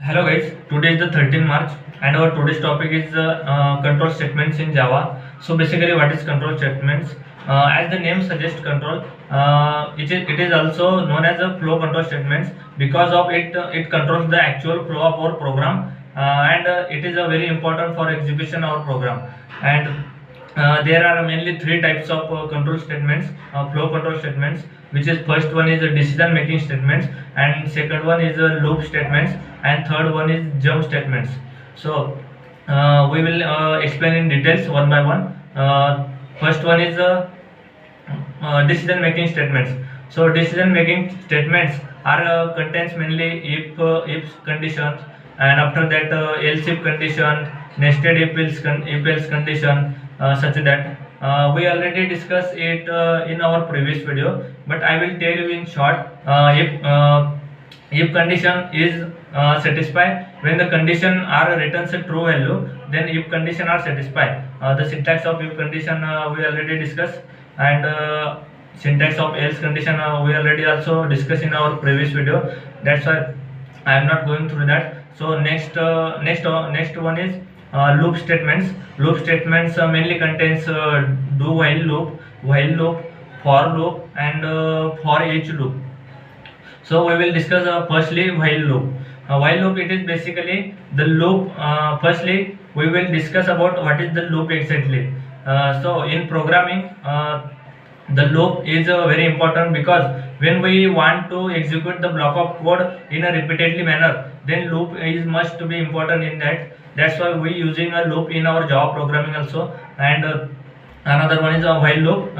Hello guys, today is the 13th March and our today's topic is control statements in Java. So basically what is control statements? As the name suggests control, it is also known as a flow control statements because of it controls the actual flow of our program and it is a very important for execution of our program. And there are mainly three types of control statements, flow control statements, which is first one is a decision making statements, and second one is a loop statements, and third one is jump statements. So we will explain in details one by one. First one is decision making statements. So decision making statements are contains mainly if conditions, and after that else if condition, nested if else condition, such that we already discussed it in our previous video, but I will tell you in short. If condition is satisfied when the condition are returns a true value, then if condition are satisfied. The syntax of if condition we already discussed, and syntax of else condition we already also discussed in our previous video. That's why I am not going through that. So next one is loop statements. Loop statements mainly contains do while loop, for loop, and for each loop. So we will discuss firstly while loop. While loop, it is basically the loop. Firstly we will discuss about what is the loop exactly. So in programming, the loop is very important because when we want to execute the block of code in a repeatedly manner, then loop is must to be important in that. That's why we using a loop in our Java programming also. And another one is a while loop.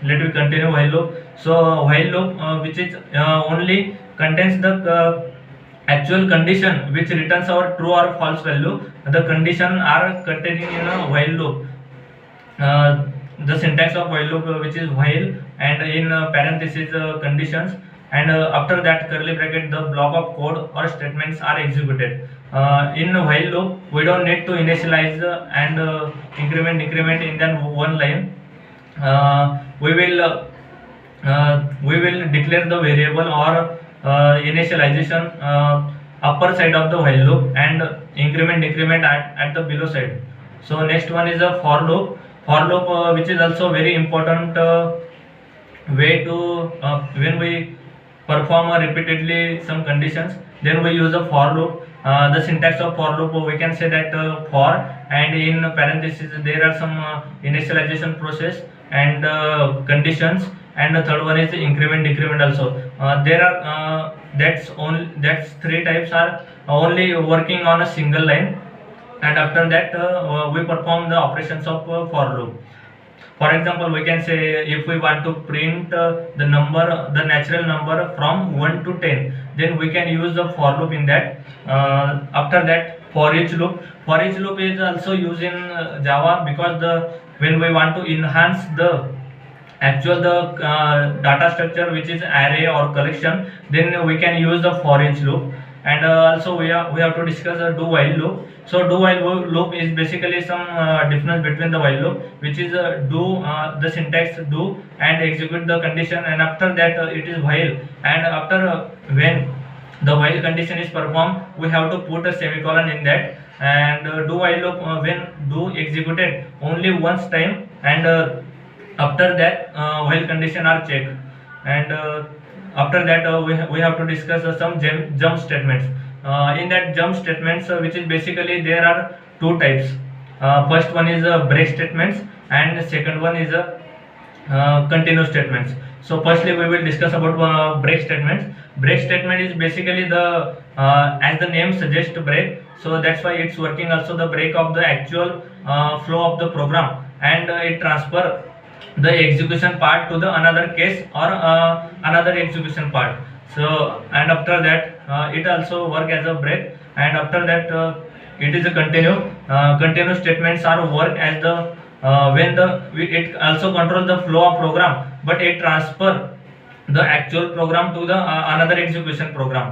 Let me continue while loop. So while loop, which is only contains the actual condition which returns our true or false value. The condition are containing in a while loop. The syntax of while loop, which is while, and in parentheses conditions, and after that curly bracket, the block of code or statements are executed. In while loop we don't need to initialize and increment in that one line. We will declare the variable or initialization upper side of the while loop, and increment at the below side. So next one is a for loop. For loop, which is also very important way to when we perform repeatedly some conditions, then we use a for loop. The syntax of for loop, we can say that for, and in parentheses there are some initialization process and conditions, and the third one is the increment also. There are that's three types are only working on a single line, and after that we perform the operations of for loop. For example, we can say if we want to print the natural number from 1 to 10, then we can use the for loop in that. After that, for each loop is also used in Java because when we want to enhance the data structure, which is array or collection, then we can use the for each loop. And also we have to discuss a do while loop. So do while loop is basically some difference between the while loop, which is do, the syntax do and execute the condition, and after that it is while, and after when the while condition is performed, we have to put a semicolon in that. And do while loop, when do executed only once time, and after that while condition are checked. And after that we have to discuss some jump statements. In that jump statements, which is basically there are two types. First one is break statements, and second one is continue statements. So firstly we will discuss about break statements. Break statement is basically the as the name suggests, break, so that's why it's working also the break of the actual flow of the program, and it transfer the execution part to the another case or another execution part. So, and after that it also work as a break, and after that it is a continue statements are work as the when it also controls the flow of program, but it transfer the actual program to the another execution program.